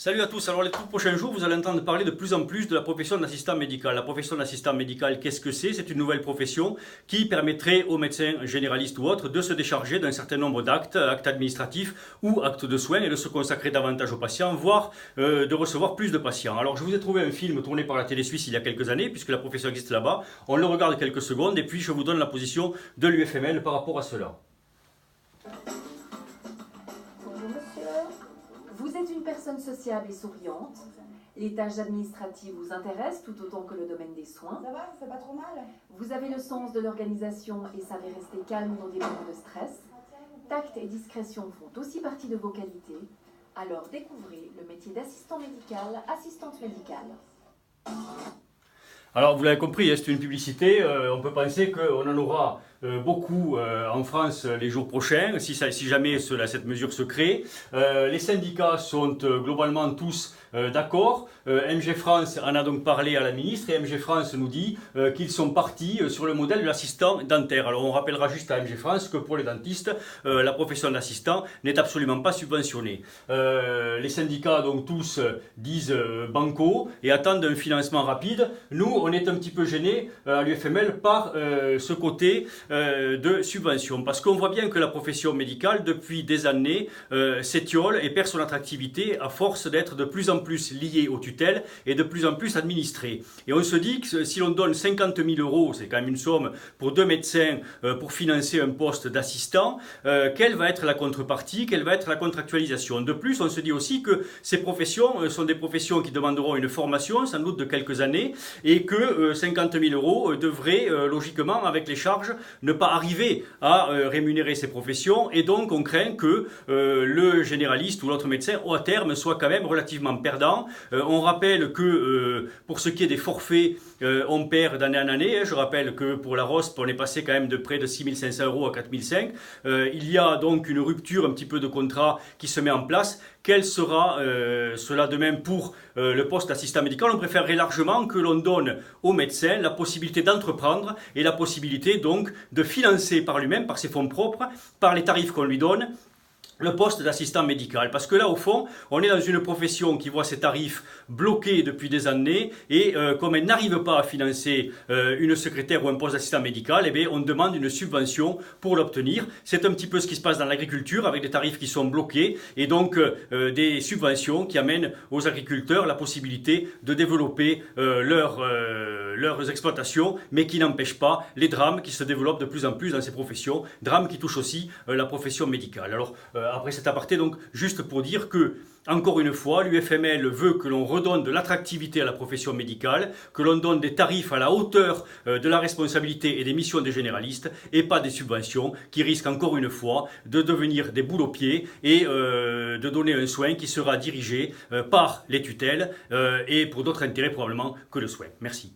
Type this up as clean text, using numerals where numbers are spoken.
Salut à tous, alors les tout prochains jours vous allez entendre parler de plus en plus de la profession d'assistant médical. La profession d'assistant médical, qu'est-ce que c'est? C'est une nouvelle profession qui permettrait aux médecins généralistes ou autres de se décharger d'un certain nombre d'actes, actes administratifs ou actes de soins et de se consacrer davantage aux patients, voire de recevoir plus de patients. Alors je vous ai trouvé un film tourné par la télé suisse il y a quelques années, puisque la profession existe là-bas. On le regarde quelques secondes et puis je vous donne la position de l'UFML par rapport à cela. Bonjour monsieur, vous êtes une personne sociable et souriante. Les tâches administratives vous intéressent tout autant que le domaine des soins. Ça va, c'est pas trop mal. Vous avez le sens de l'organisation et savez rester calme dans des moments de stress. Tact et discrétion font aussi partie de vos qualités. Alors découvrez le métier d'assistant médical, assistante médicale. Alors vous l'avez compris, c'est une publicité, on peut penser qu'on en aura beaucoup en France les jours prochains, si jamais cette mesure se crée. Les syndicats sont globalement tous d'accord. MG France en a donc parlé à la ministre et MG France nous dit qu'ils sont partis sur le modèle de l'assistant dentaire. Alors on rappellera juste à MG France que pour les dentistes, la profession d'assistant n'est absolument pas subventionnée. Les syndicats donc tous disent banco et attendent un financement rapide. Nous, on est un petit peu gênés à l'UFML par ce côté de subvention, parce qu'on voit bien que la profession médicale depuis des années s'étiole et perd son attractivité à force d'être de plus en plus liée aux tutelles et de plus en plus administrée. Et on se dit que si l'on donne 50 000 €, c'est quand même une somme pour 2 médecins pour financer un poste d'assistant, quelle va être la contrepartie, quelle va être la contractualisation? De plus, on se dit aussi que ces professions sont des professions qui demanderont une formation, sans doute de quelques années, et que 50 000 € devraient logiquement, avec les charges, ne pas arriver à rémunérer ces professions, et donc on craint que le généraliste ou l'autre médecin au terme soit quand même relativement perdant. On rappelle que pour ce qui est des forfaits, on perd d'année en année. Je rappelle que pour la ROSP, on est passé quand même de près de 6 500 € à 4 500. Il y a donc une rupture un petit peu de contrat qui se met en place. Quel sera cela de même pour le poste d'assistant médical? On préférerait largement que l'on donne au médecin la possibilité d'entreprendre et la possibilité donc de financer par lui-même, par ses fonds propres, par les tarifs qu'on lui donne, le poste d'assistant médical. Parce que là, au fond, on est dans une profession qui voit ses tarifs bloqués depuis des années et comme elle n'arrive pas à financer une secrétaire ou un poste d'assistant médical, eh bien, on demande une subvention pour l'obtenir. C'est un petit peu ce qui se passe dans l'agriculture avec des tarifs qui sont bloqués et donc des subventions qui amènent aux agriculteurs la possibilité de développer leurs exploitations, mais qui n'empêchent pas les drames qui se développent de plus en plus dans ces professions, drames qui touchent aussi la profession médicale. Alors, après cet aparté, donc, juste pour dire que, encore une fois, l'UFML veut que l'on redonne de l'attractivité à la profession médicale, que l'on donne des tarifs à la hauteur de la responsabilité et des missions des généralistes, et pas des subventions qui risquent encore une fois de devenir des boules aux pieds et de donner un soin qui sera dirigé par les tutelles et pour d'autres intérêts probablement que le soin. Merci.